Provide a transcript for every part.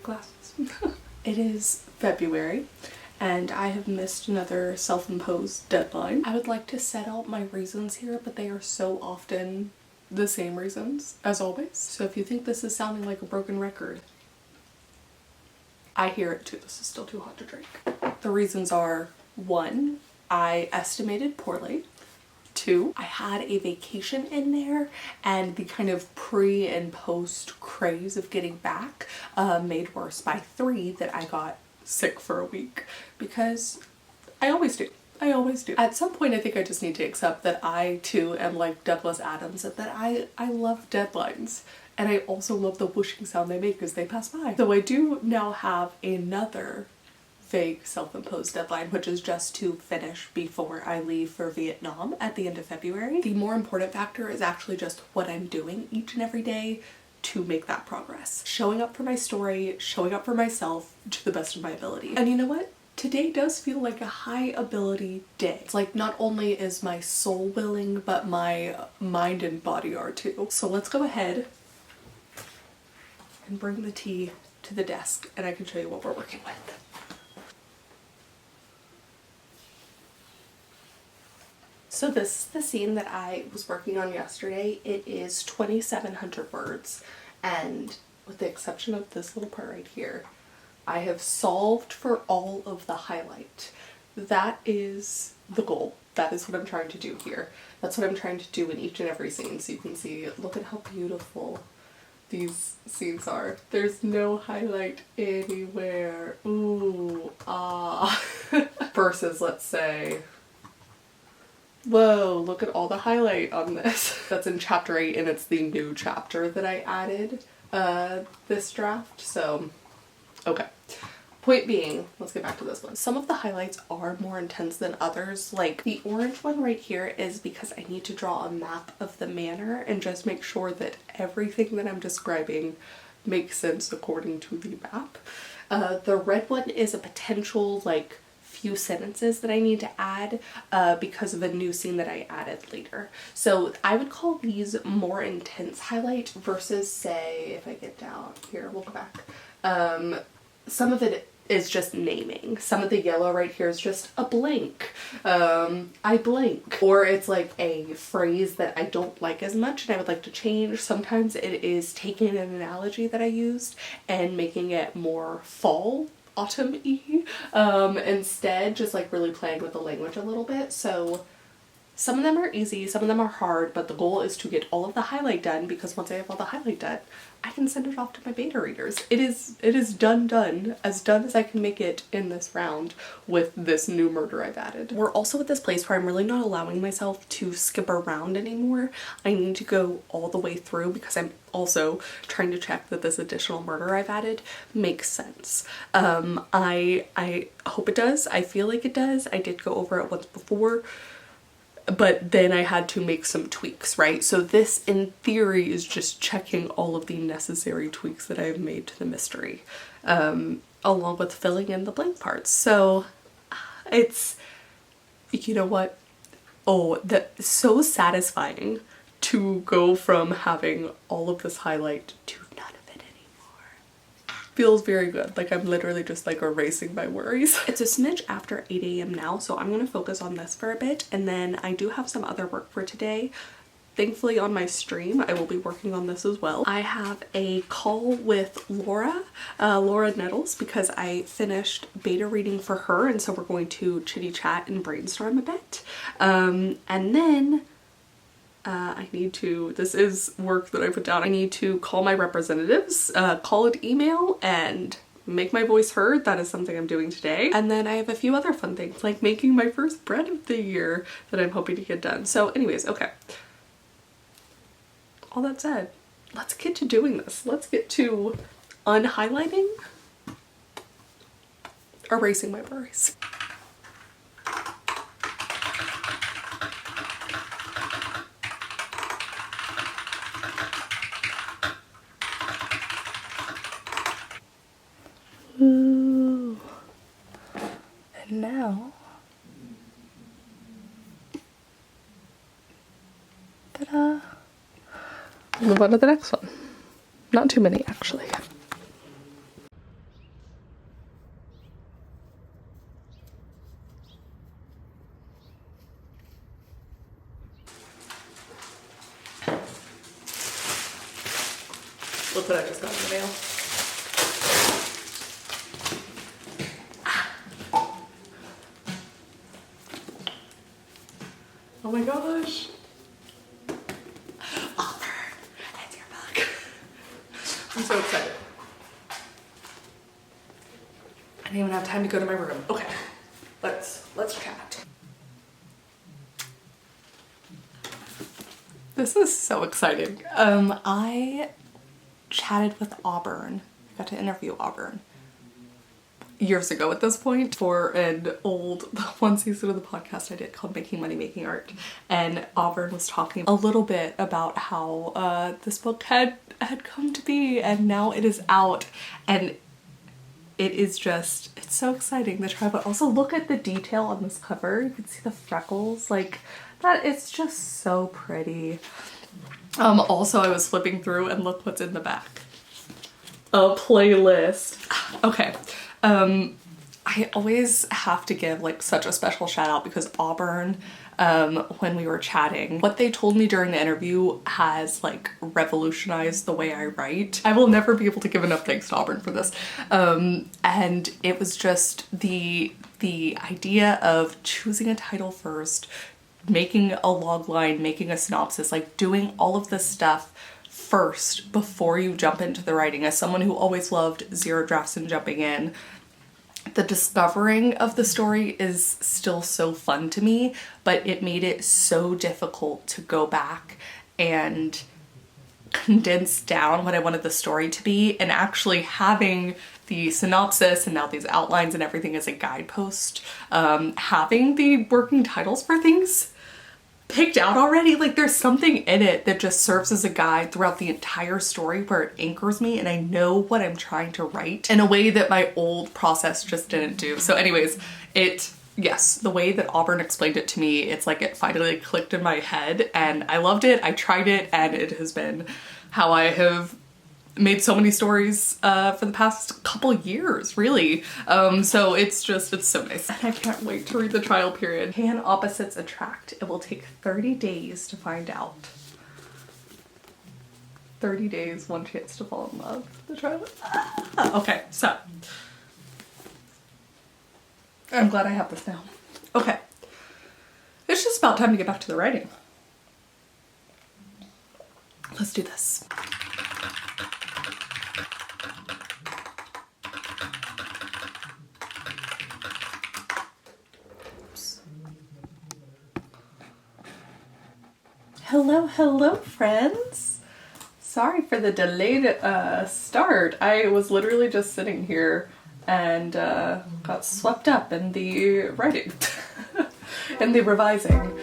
glasses. It is February and I have missed another self-imposed deadline. I would like to set out my reasons here, but they are so often the same reasons as always. So if you think this is sounding like a broken record, I hear it too. This is still too hot to drink. The reasons are: 1, I estimated poorly. 2, I had a vacation in there and the kind of pre and post craze of getting back made worse by 3, that I got sick for a week, because I always do. I always do. At some point I think I just need to accept that I too am like Douglas Adams, and that I love deadlines. And I also love the whooshing sound they make as they pass by. So I do now have another vague self-imposed deadline, which is just to finish before I leave for Vietnam at the end of February. The more important factor is actually just what I'm doing each and every day to make that progress. Showing up for my story, showing up for myself to the best of my ability. And you know what? Today does feel like a high ability day. It's like not only is my soul willing, but my mind and body are too. So let's go ahead and bring the tea to the desk and I can show you what we're working with. So this is the scene that I was working on yesterday. It is 2,700 words, and with the exception of this little part right here, I have solved for all of the highlight. That is the goal. That is what I'm trying to do here. That's what I'm trying to do in each and every scene. So you can see, look at how beautiful these scenes are. There's no highlight anywhere. Ooh, ah. Versus, let's say, whoa, look at all the highlight on this. That's in chapter 8 and it's the new chapter that I added this draft. So, okay. Point being, let's get back to this one. Some of the highlights are more intense than others. Like the orange one right here is because I need to draw a map of the manor and just make sure that everything that I'm describing makes sense according to the map. The red one is a potential like few sentences that I need to add because of a new scene that I added later. So I would call these more intense highlight versus, say, if I get down here, we'll go back. Some of it is just naming. Some of the yellow right here is just a blank. I blank. Or it's like a phrase that I don't like as much and I would like to change. Sometimes it is taking an analogy that I used and making it more fall, autumn-y, instead, just like really playing with the language a little bit. So some of them are easy, some of them are hard, but the goal is to get all of the highlight done, because once I have all the highlight done, I can send it off to my beta readers. It is done as I can make it in this round with this new murder I've added. We're also at this place where I'm really not allowing myself to skip around anymore. I need to go all the way through because I'm also trying to check that this additional murder I've added makes sense. I hope it does. I feel like it does. I did go over it once before, but then I had to make some tweaks, right? So this, in theory, is just checking all of the necessary tweaks that I've made to the mystery, along with filling in the blank parts. So it's, you know what? Oh, that's so satisfying to go from having all of this highlight to none of it anymore. Feels very good. Like I'm literally just like erasing my worries. It's a smidge after 8 a.m. now, so I'm gonna focus on this for a bit, and then I do have some other work for today. Thankfully on my stream, I will be working on this as well. I have a call with Laura Nettles, because I finished beta reading for her, and so we're going to chitty chat and brainstorm a bit. And then I need to, this is work that I put down, I need to call my representatives, call and email, and make my voice heard. That is something I'm doing today. And then I have a few other fun things, like making my first bread of the year that I'm hoping to get done. So anyways, okay. All that said, let's get to doing this. Let's get to unhighlighting, erasing my worries. Ooh. And now, ta-da! Move on to the next one. Not too many, actually. Look what I just got in the mail. Oh my gosh. Author, it's your book. I'm so excited. I didn't even have time to go to my room. Okay, let's chat. This is so exciting. I chatted with Auburn. I got to interview Auburn years ago at this point for one season of the podcast I did called Making Money, Making Art. And Auburn was talking a little bit about how this book had come to be, and now it is out. And it is just, it's so exciting to try, but also look at the detail on this cover. You can see the freckles, like that. It's just so pretty. Also I was flipping through and look what's in the back. A playlist. Okay. I always have to give like such a special shout out because Auburn, when we were chatting, what they told me during the interview has like revolutionized the way I write. I will never be able to give enough thanks to Auburn for this. And it was just the idea of choosing a title first, making a log line, making a synopsis, like doing all of this stuff first before you jump into the writing. As someone who always loved zero drafts and jumping in, the discovering of the story is still so fun to me, but it made it so difficult to go back and condense down what I wanted the story to be, and actually having the synopsis and now these outlines and everything as a guidepost, having the working titles for things picked out already, like there's something in it that just serves as a guide throughout the entire story where it anchors me and I know what I'm trying to write in a way that my old process just didn't do. So anyways, yes, the way that Auburn explained it to me, it's like it finally clicked in my head and I loved it. I tried it and it has been how I have made so many stories for the past couple years, really. So it's so nice. And I can't wait to read the trial period. Can opposites attract? It will take 30 days to find out. 30 days, one chance to fall in love. The trial. Okay, so I'm glad I have this now. Okay. It's just about time to get back to the writing. Let's do this. Hello friends. Sorry for the delayed start. I was literally just sitting here and got swept up in the writing and the revising.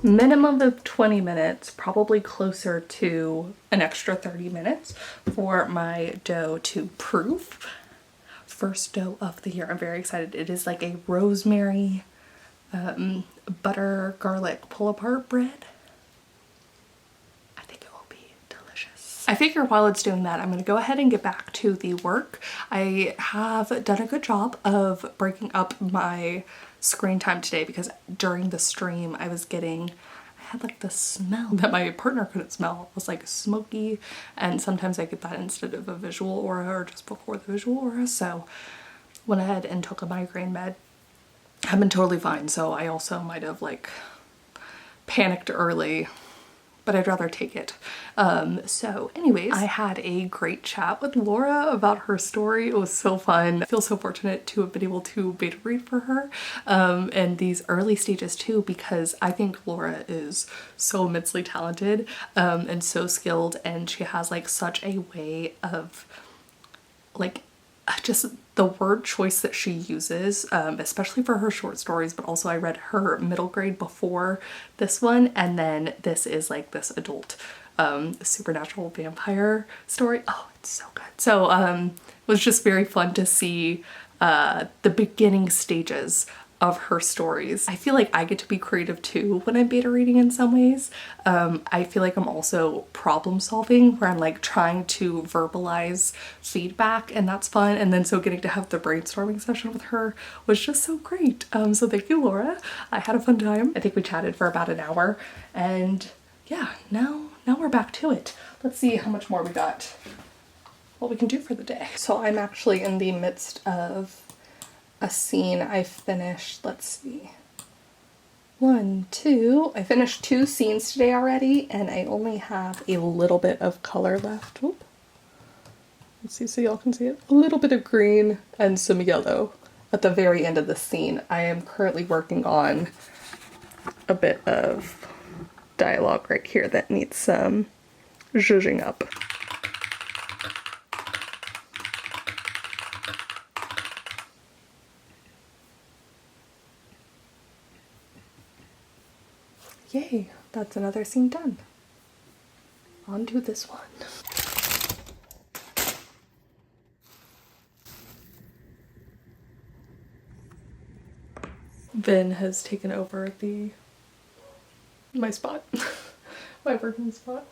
minimum of 20 minutes, probably closer to an extra 30 minutes for my dough to proof. First dough of the year. I'm very excited. It is like a rosemary, butter, garlic pull-apart bread. I think it will be delicious. I figure while it's doing that, I'm going to go ahead and get back to the work. I have done a good job of breaking up my screen time today because during the stream I had like the smell that my partner couldn't smell. It was like smoky, and sometimes I get that instead of a visual aura or just before the visual aura. So went ahead and took a migraine med. I've been totally fine, so I also might have like panicked early, but I'd rather take it. So anyways, I had a great chat with Laura about her story. It was so fun. I feel so fortunate to have been able to beta read for her in these early stages too, because I think Laura is so immensely talented and so skilled, and she has like such a way of like just the word choice that she uses, especially for her short stories, but also I read her middle grade before this one, and then this is like this adult supernatural vampire story. Oh, it's so good. So it was just very fun to see the beginning stages of her stories. I feel like I get to be creative too when I'm beta reading in some ways. I feel like I'm also problem solving, where I'm like trying to verbalize feedback, and that's fun. And then so getting to have the brainstorming session with her was just so great. So thank you, Laura. I had a fun time. I think we chatted for about an hour, and yeah, now we're back to it. Let's see how much more we got, what we can do for the day. So I'm actually in the midst of a scene. I finished, let's see, I finished 2 scenes today already, and I only have a little bit of color left. Oop. Let's see so y'all can see it. A little bit of green and some yellow at the very end of the scene. I am currently working on a bit of dialogue right here that needs some zhuzhing up. Yay, that's another scene done. On to this one. Vin has taken over my spot. My working spot.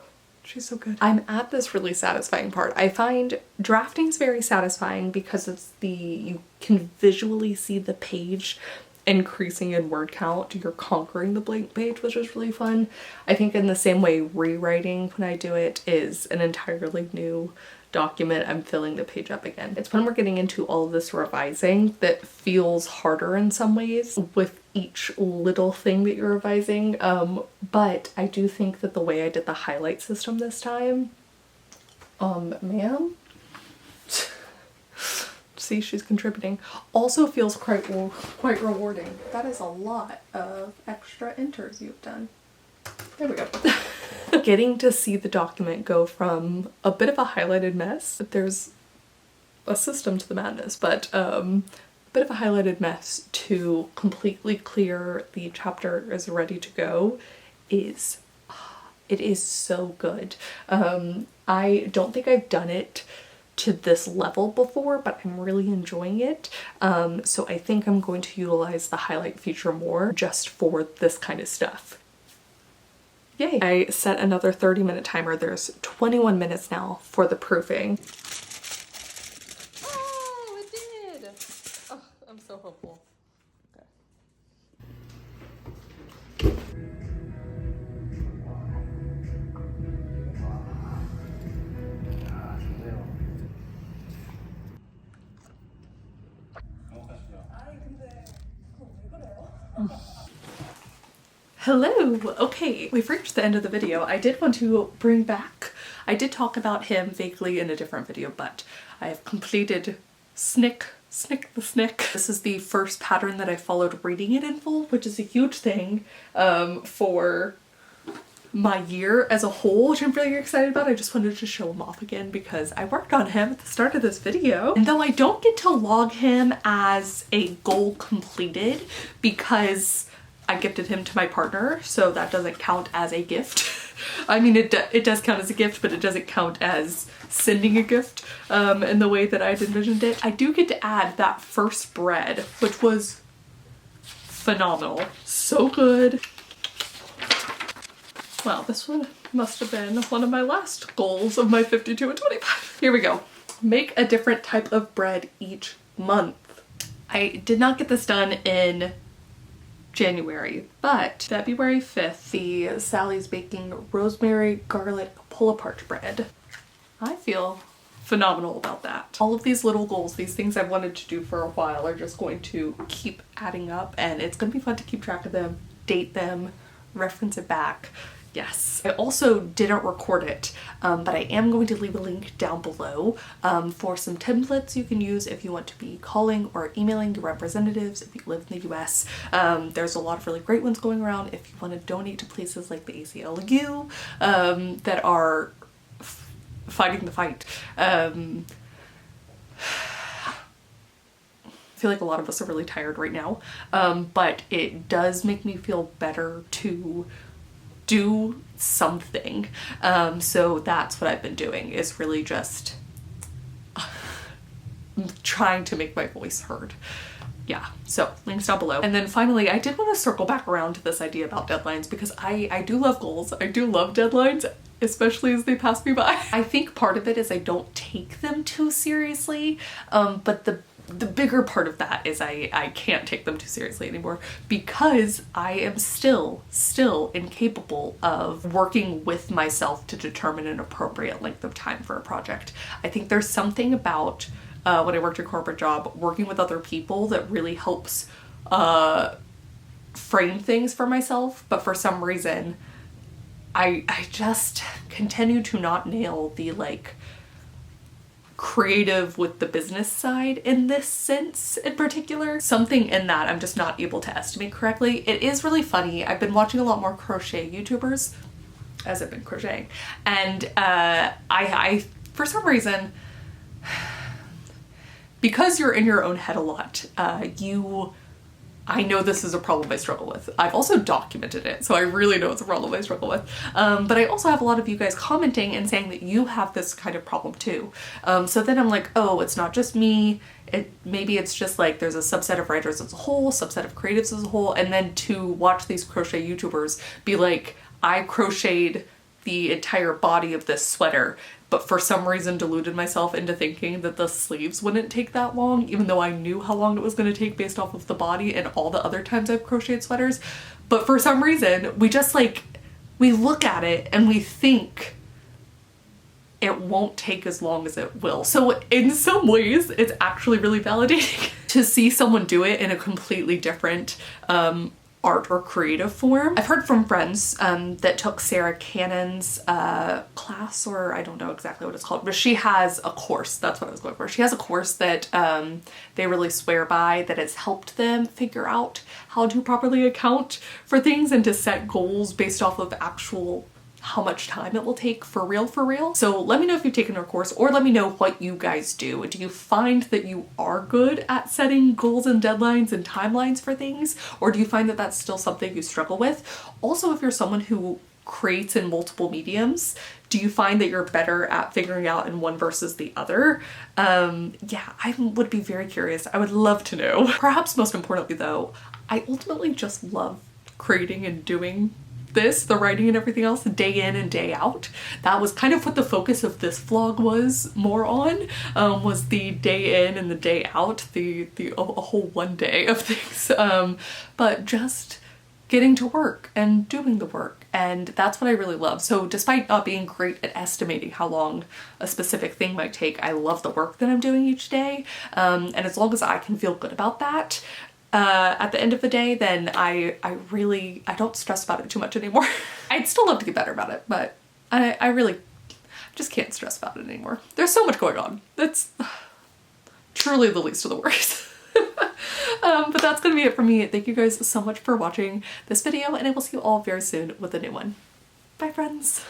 She's so good. I'm at this really satisfying part. I find drafting is very satisfying because you can visually see the page increasing in word count. You're conquering the blank page, which is really fun. I think in the same way rewriting, when I do it, is an entirely new document. I'm filling the page up again. It's when we're getting into all of this revising that feels harder in some ways with each little thing that you're revising. But I do think that the way I did the highlight system this time, ma'am? See, she's contributing. Also feels quite rewarding. That is a lot of extra enters you've done. There we go. Getting to see the document go from a bit of a highlighted mess, there's a system to the madness, but a bit of a highlighted mess to completely clear, the chapter is ready to go, it is so good. I don't think I've done it to this level before, but I'm really enjoying it. So I think I'm going to utilize the highlight feature more just for this kind of stuff. Yay! I set another 30-minute timer. There's 21 minutes now for the proofing. Oh, it did! Oh, I'm so hopeful. Okay. Hello! Okay, we've reached the end of the video. I did want to bring back, I did talk about him vaguely in a different video, but I have completed Snick the Snick. This is the first pattern that I followed reading it in full, which is a huge thing for my year as a whole, which I'm really excited about. I just wanted to show him off again because I worked on him at the start of this video. And though I don't get to log him as a goal completed because I gifted him to my partner, so that doesn't count as a gift. I mean, it does count as a gift, but it doesn't count as sending a gift in the way that I'd envisioned it. I do get to add that first bread, which was phenomenal. So good. Wow, this one must have been one of my last goals of my 52 and 25. Here we go. Make a different type of bread each month. I did not get this done in January, but February 5th, the Sally's Baking rosemary garlic pull-apart bread. I feel phenomenal about that. All of these little goals, these things I've wanted to do for a while, are just going to keep adding up, and it's going to be fun to keep track of them, date them, reference it back. Yes. I also didn't record it, but I am going to leave a link down below for some templates you can use if you want to be calling or emailing your representatives if you live in the US. There's a lot of really great ones going around if you want to donate to places like the ACLU that are fighting the fight. I feel like a lot of us are really tired right now, but it does make me feel better to do something. So that's what I've been doing, is really just trying to make my voice heard. Yeah, so links down below. And then finally, I did want to circle back around to this idea about deadlines, because I do love goals. I do love deadlines, especially as they pass me by. I think part of it is I don't take them too seriously, but the bigger part of that is I can't take them too seriously anymore, because I am still incapable of working with myself to determine an appropriate length of time for a project. I think there's something about when I worked a corporate job, working with other people, that really helps frame things for myself, but for some reason I just continue to not nail the like creative with the business side in this sense in particular. Something in that I'm just not able to estimate correctly. It is really funny. I've been watching a lot more crochet YouTubers as I've been crocheting, and I for some reason, because you're in your own head a lot, I know this is a problem I struggle with. I've also documented it, so I really know it's a problem I struggle with. But I also have a lot of you guys commenting and saying that you have this kind of problem too. So then I'm like, oh, it's not just me. Maybe it's just like there's a subset of writers as a whole, subset of creatives as a whole, and then to watch these crochet YouTubers be like, I crocheted the entire body of this sweater, but for some reason deluded myself into thinking that the sleeves wouldn't take that long, even though I knew how long it was going to take based off of the body and all the other times I've crocheted sweaters. But for some reason, we just like, we look at it and we think it won't take as long as it will. So in some ways, it's actually really validating to see someone do it in a completely different art or creative form. I've heard from friends that took Sarah Cannon's class, or I don't know exactly what it's called, but she has a course, that's what I was going for. She has a course that they really swear by, that has helped them figure out how to properly account for things and to set goals based off of actual how much time it will take for real. So let me know if you've taken her course, or let me know what you guys do. Do you find that you are good at setting goals and deadlines and timelines for things? Or do you find that that's still something you struggle with? Also, if you're someone who creates in multiple mediums, do you find that you're better at figuring out in one versus the other? Yeah, I would be very curious. I would love to know. Perhaps most importantly though, I ultimately just love creating and doing this, the writing and everything else, day in and day out. That was kind of what the focus of this vlog was more on, was the day in and the day out, a whole one day of things. But just getting to work and doing the work, and that's what I really love. So despite not being great at estimating how long a specific thing might take, I love the work that I'm doing each day, and as long as I can feel good about that at the end of the day, then I don't stress about it too much anymore. I'd still love to get better about it, but I really just can't stress about it anymore. There's so much going on. That's truly the least of the worries. But that's gonna be it for me. Thank you guys so much for watching this video, and I will see you all very soon with a new one. Bye, friends.